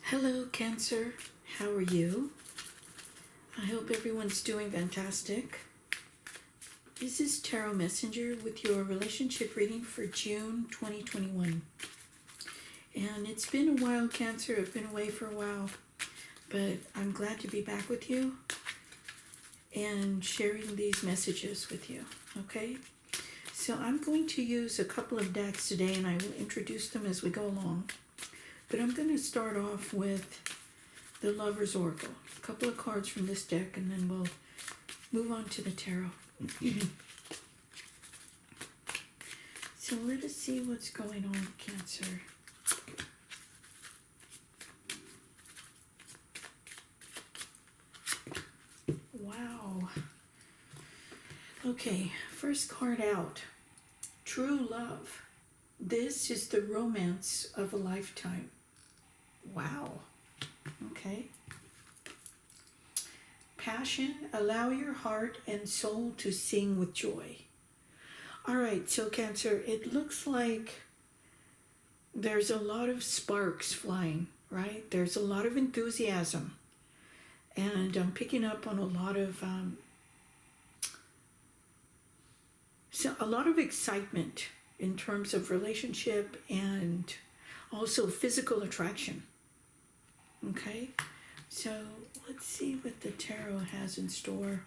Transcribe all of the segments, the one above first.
Hello, Cancer. How are you? I hope everyone's doing fantastic. This is Tarot Messenger with your relationship reading for June 2021. And it's been a while, Cancer. I've been away for a while, but I'm glad to be back with you and sharing these messages with you, okay? So I'm going to use a couple of decks today, and I will introduce them as we go along. But I'm going to start off with the Lover's Oracle. A couple of cards from this deck, and then we'll move on to the tarot. So let us see what's going on, Cancer. Wow. Okay, first card out. True love. This is the romance of a lifetime. Wow. Okay. Passion, allow your heart and soul to sing with joy. All right, so Cancer, it looks like there's a lot of sparks flying, right? There's a lot of enthusiasm. And I'm picking up on a lot of excitement in terms of relationship and also physical attraction. Okay, so let's see what the tarot has in store.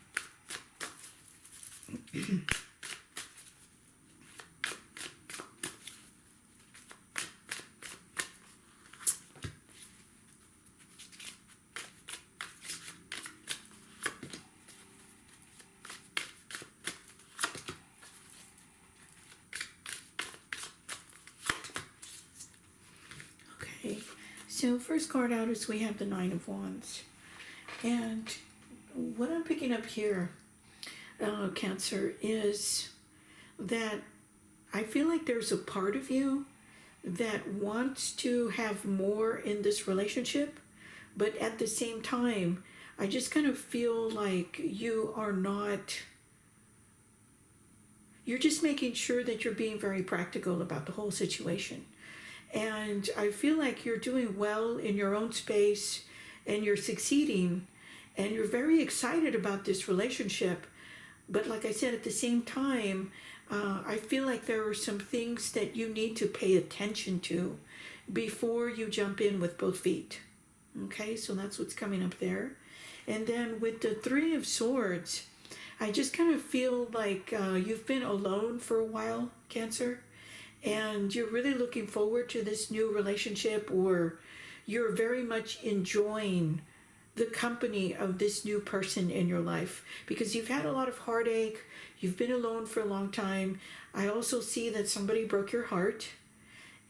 Okay, so first card out is we have the Nine of Wands. And what I'm picking up here, Cancer, is that I feel like there's a part of you that wants to have more in this relationship, but at the same time, I just kind of feel like you are not, you're just making sure that you're being very practical about the whole situation. And I feel like you're doing well in your own space and you're succeeding and you're very excited about this relationship. But like I said, at the same time, I feel like there are some things that you need to pay attention to before you jump in with both feet. Okay, so that's what's coming up there. And then with the Three of Swords, I just kind of feel like you've been alone for a while, Cancer. And you're really looking forward to this new relationship, or you're very much enjoying the company of this new person in your life because you've had a lot of heartache, you've been alone for a long time. I also see that somebody broke your heart,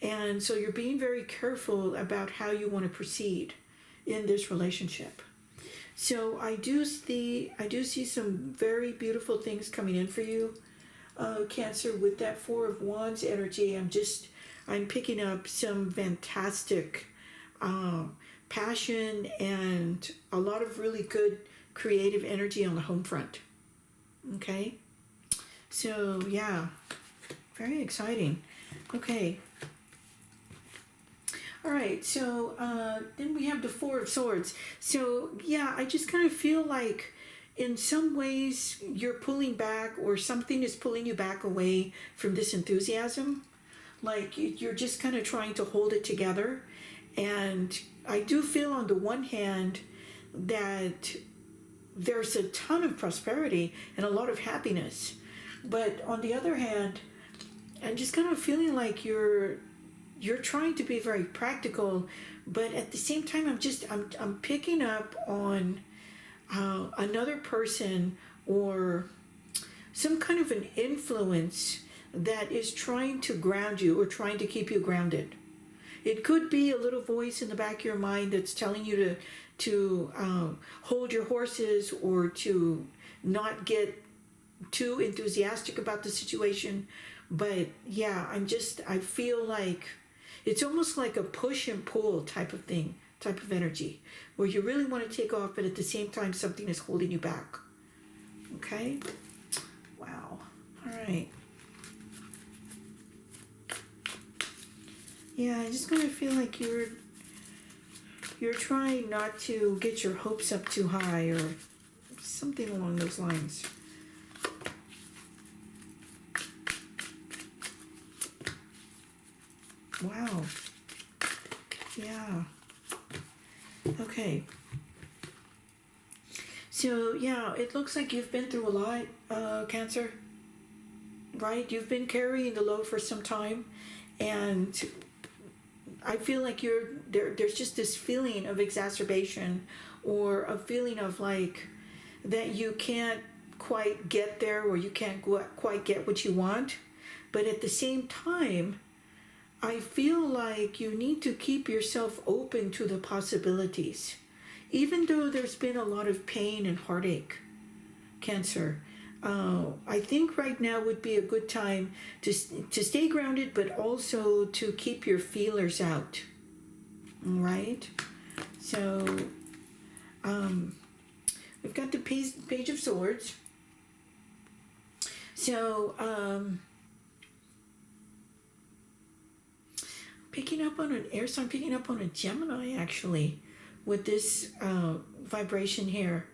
and so you're being very careful about how you want to proceed in this relationship. So I do see some very beautiful things coming in for you. Cancer, with that Four of Wands energy, I'm picking up some fantastic passion and a lot of really good creative energy on the home front. Okay, so yeah, very exciting. Okay, all right, so then we have the Four of Swords. So yeah, I just kind of feel like in some ways you're pulling back, or something is pulling you back away from this enthusiasm. Like you're just kind of trying to hold it together. And I do feel on the one hand that there's a ton of prosperity and a lot of happiness. But on the other hand, I'm just kind of feeling like you're trying to be very practical, but at the same time I'm picking up on another person or some kind of an influence that is trying to ground you or trying to keep you grounded. It could be a little voice in the back of your mind that's telling you to hold your horses, or to not get too enthusiastic about the situation. But yeah, I feel like it's almost like a push and pull type of thing, type of energy, where you really want to take off, but at the same time something is holding you back. Okay? Wow. All right. Yeah, I just kind of feel like you're you're trying not to get your hopes up too high or something along those lines. Wow. Yeah. Okay. So, yeah, it looks like you've been through a lot, Cancer. Right? You've been carrying the load for some time. And I feel like there's just this feeling of exacerbation or a feeling of like that you can't quite get there or you can't quite get what you want. But at the same time, I feel like you need to keep yourself open to the possibilities. Even though there's been a lot of pain and heartache, Cancer, I think right now would be a good time to stay grounded, but also to keep your feelers out. All right? So, we've got the Page of Swords. So, picking up on an air sign, picking up on a Gemini actually with this vibration here.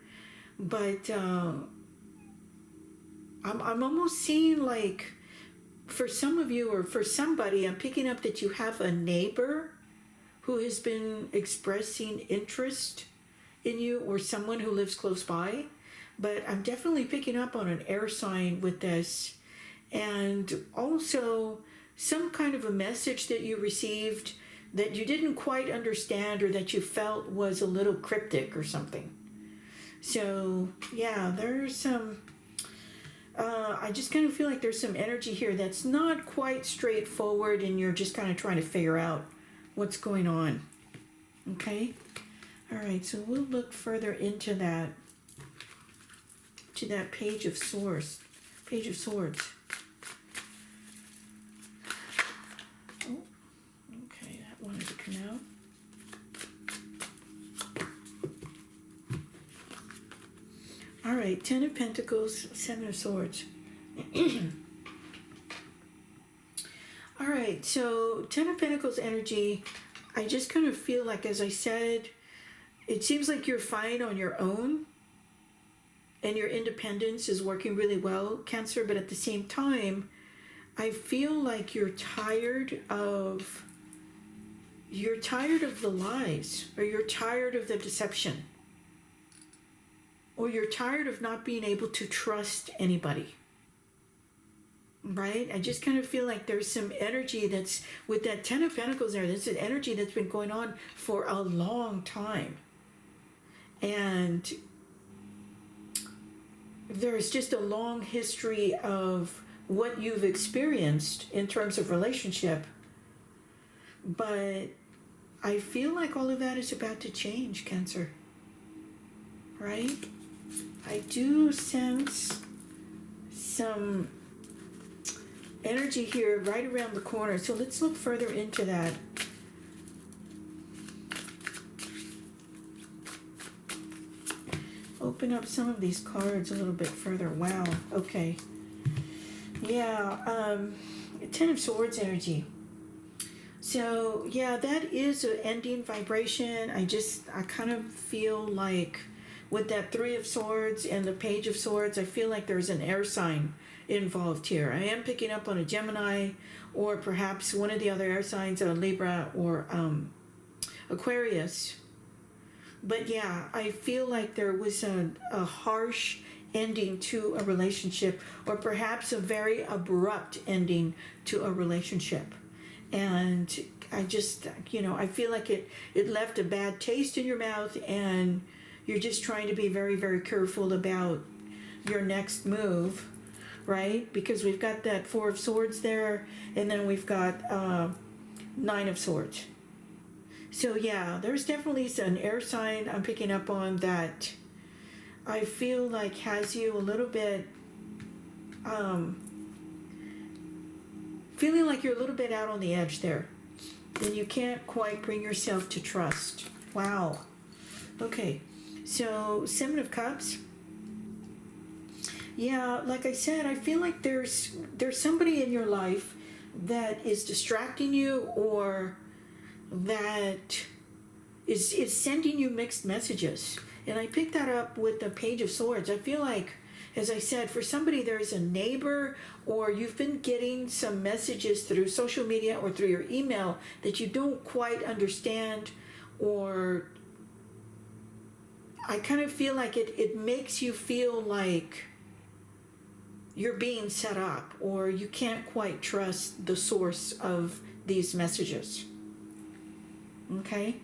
But I'm almost seeing like for some of you or for somebody, I'm picking up that you have a neighbor who has been expressing interest in you or someone who lives close by. But I'm definitely picking up on an air sign with this. And also some kind of a message that you received that you didn't quite understand or that you felt was a little cryptic or something. So, yeah, there's some... I just kind of feel like there's some energy here that's not quite straightforward and you're just kind of trying to figure out what's going on. Okay? All right, so we'll look further into that, to that Page of Swords. Page of Swords. Oh, okay, that wanted to come out. All right, Ten of Pentacles, Seven of Swords. All right, so Ten of Pentacles energy, I just kind of feel like, as I said, it seems like you're fine on your own and your independence is working really well, Cancer, but at the same time, I feel like you're tired of the lies, or you're tired of the deception, or you're tired of not being able to trust anybody. Right? I just kind of feel like there's some energy that's, with that Ten of Pentacles there, there's an energy that's been going on for a long time. And there's just a long history of what you've experienced in terms of relationship. But I feel like all of that is about to change, Cancer. Right? I do sense some energy here right around the corner. So let's look further into that. Open up some of these cards a little bit further. Wow. Okay. Yeah. Ten of Swords energy. So yeah, that is an ending vibration. I kind of feel like with that Three of Swords and the Page of Swords, I feel like there's an air sign involved here. I am picking up on a Gemini, or perhaps one of the other air signs, a Libra or Aquarius. But yeah, I feel like there was a harsh ending to a relationship, or perhaps a very abrupt ending to a relationship. And I just, I feel like it left a bad taste in your mouth, and you're just trying to be very, very careful about your next move, right? Because we've got that Four of Swords there, and then we've got Nine of Swords. So yeah, there's definitely an air sign I'm picking up on that I feel like has you a little bit, feeling like you're a little bit out on the edge there. And you can't quite bring yourself to trust. Wow. Okay, so Seven of Cups. Yeah, like I said, I feel like there's somebody in your life that is distracting you, or that is sending you mixed messages. And I picked that up with the Page of Swords. I feel like, as I said, for somebody, there's a neighbor, or you've been getting some messages through social media or through your email that you don't quite understand, or I kind of feel like it makes you feel like you're being set up, or you can't quite trust the source of these messages. Okay?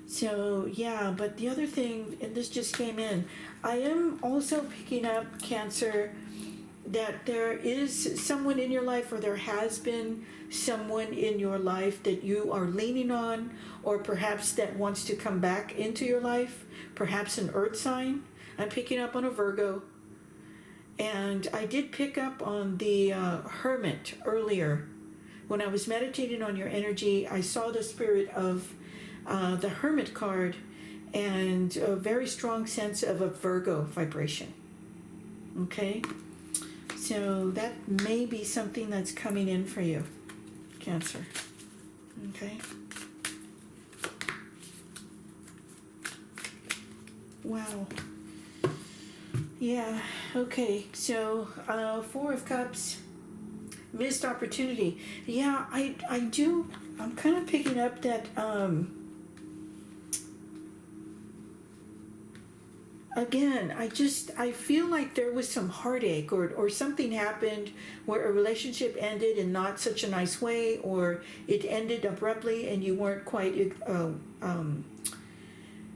So, yeah, but the other thing, and this just came in, I am also picking up, Cancer, that there is someone in your life, or there has been someone in your life that you are leaning on, or perhaps that wants to come back into your life, perhaps an earth sign. I'm picking up on a Virgo. And I did pick up on the Hermit earlier. When I was meditating on your energy, I saw the spirit of the Hermit card and a very strong sense of a Virgo vibration. Okay? So that may be something that's coming in for you, Cancer. Okay? Wow. Yeah, okay, so 4 of Cups, missed opportunity. Yeah, I do, I'm kind of picking up that, again, I feel like there was some heartache, or something happened where a relationship ended in not such a nice way, or it ended abruptly and you weren't quite,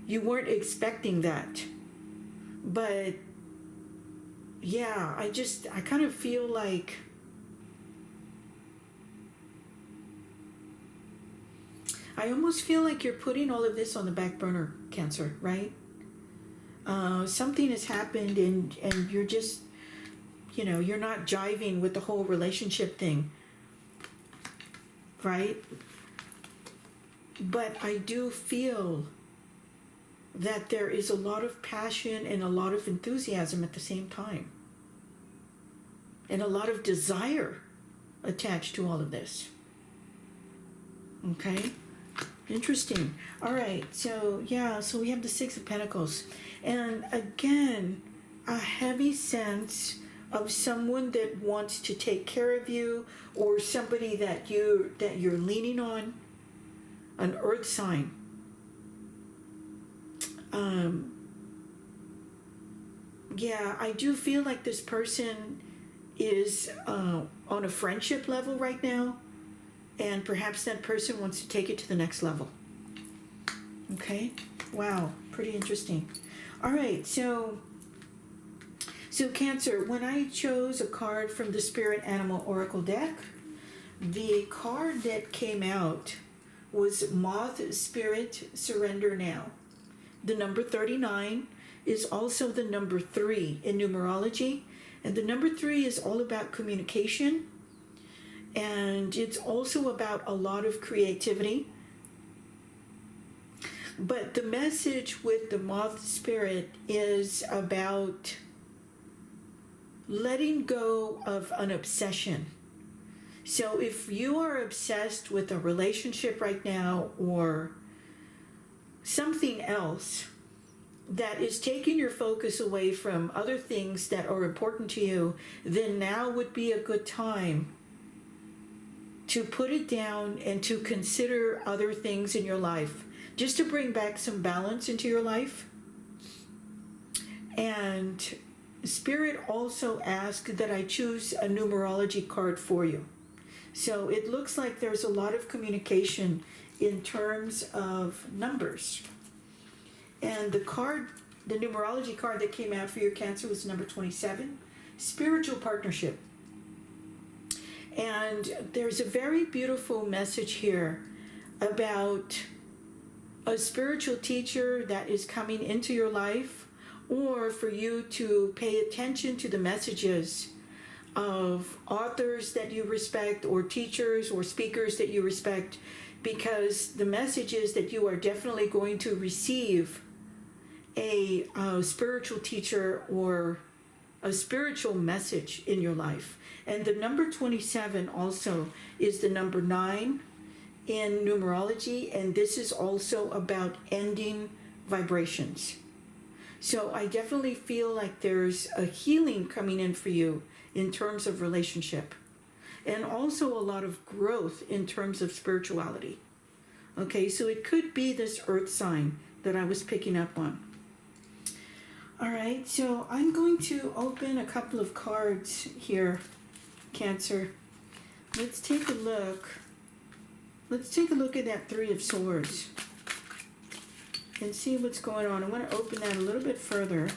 you weren't expecting that. But yeah, I kind of feel like I almost feel like you're putting all of this on the back burner, Cancer, right? Something has happened and you're just, you're not jiving with the whole relationship thing, right? But I do feel that there is a lot of passion and a lot of enthusiasm at the same time. And a lot of desire attached to all of this. Okay? Interesting. All right, so yeah, so we have the 6 of Pentacles. And again, a heavy sense of someone that wants to take care of you, or somebody that you're leaning on, an earth sign. Yeah, I do feel like this person is on a friendship level right now, and perhaps that person wants to take it to the next level. Okay? Wow, pretty interesting. All right, so Cancer, when I chose a card from the Spirit Animal Oracle deck, the card that came out was Moth Spirit Surrender Now. The number 39 is also the number 3 in numerology, and the number 3 is all about communication, and it's also about a lot of creativity. But the message with the Moth Spirit is about letting go of an obsession. So if you are obsessed with a relationship right now, or something else that is taking your focus away from other things that are important to you, then now would be a good time to put it down and to consider other things in your life, just to bring back some balance into your life. And Spirit also asked that I choose a numerology card for you. So it looks like there's a lot of communication in terms of numbers. And the card, the numerology card that came out for your Cancer was number 27, spiritual partnership. And there's a very beautiful message here about a spiritual teacher that is coming into your life, or for you to pay attention to the messages of authors that you respect, or teachers or speakers that you respect, because the message is that you are definitely going to receive a spiritual teacher or a spiritual message in your life. And the number 27 also is the number 9 in numerology, and this is also about ending vibrations. So I definitely feel like there's a healing coming in for you in terms of relationship, and also a lot of growth in terms of spirituality. Okay, so it could be this earth sign that I was picking up on. All right, so I'm going to open a couple of cards here, Cancer. Let's take a look. Let's take a look at that Three of Swords and see what's going on. I want to open that a little bit further.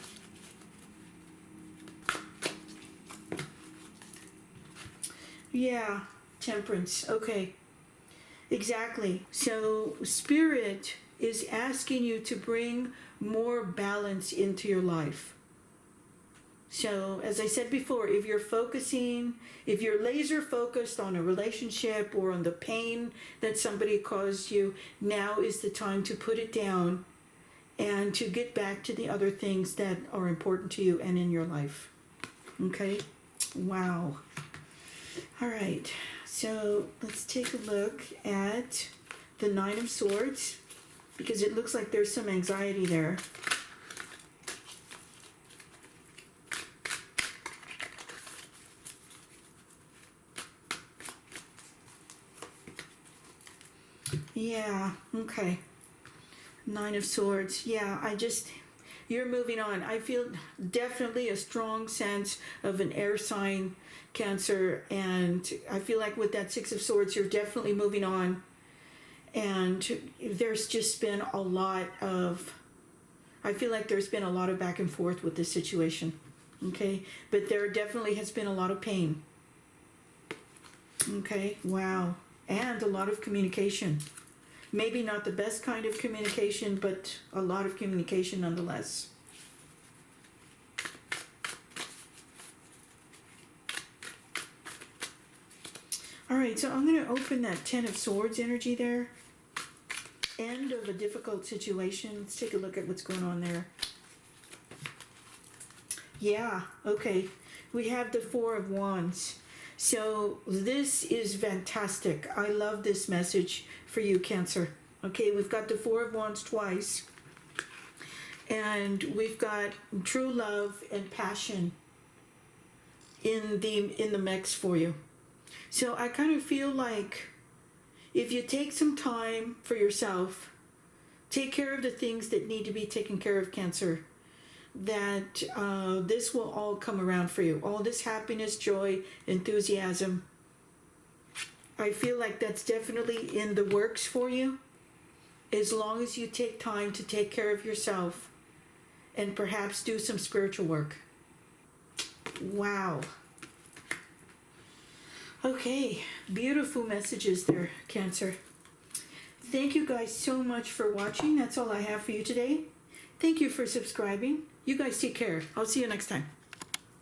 Yeah, Temperance. Okay. Exactly. So Spirit is asking you to bring more balance into your life. So as I said before, if you're laser focused on a relationship or on the pain that somebody caused you, now is the time to put it down and to get back to the other things that are important to you and in your life. Okay? Wow. All right. So let's take a look at the Nine of Swords, because it looks like there's some anxiety there. Yeah, okay. Nine of Swords. Yeah, you're moving on. I feel definitely a strong sense of an air sign, Cancer, and I feel like with that Six of Swords, you're definitely moving on. And there's just been a lot of, I feel like there's been a lot of back and forth with this situation. Okay, but there definitely has been a lot of pain. Okay, wow. And a lot of communication. Maybe not the best kind of communication, but a lot of communication nonetheless. All right, so I'm going to open that Ten of Swords energy there. End of a difficult situation. Let's take a look at what's going on there. Yeah, okay. We have the Four of Wands. So this is fantastic. I love this message for you, Cancer. Okay, we've got the Four of Wands twice. And we've got true love and passion in the mix for you. So I kind of feel like if you take some time for yourself, take care of the things that need to be taken care of, Cancer, that this will all come around for you. All this happiness, joy, enthusiasm. I feel like that's definitely in the works for you, as long as you take time to take care of yourself and perhaps do some spiritual work. Wow. Okay, beautiful messages there, Cancer. Thank you guys so much for watching. That's all I have for you today. Thank you for subscribing. You guys take care. I'll see you next time.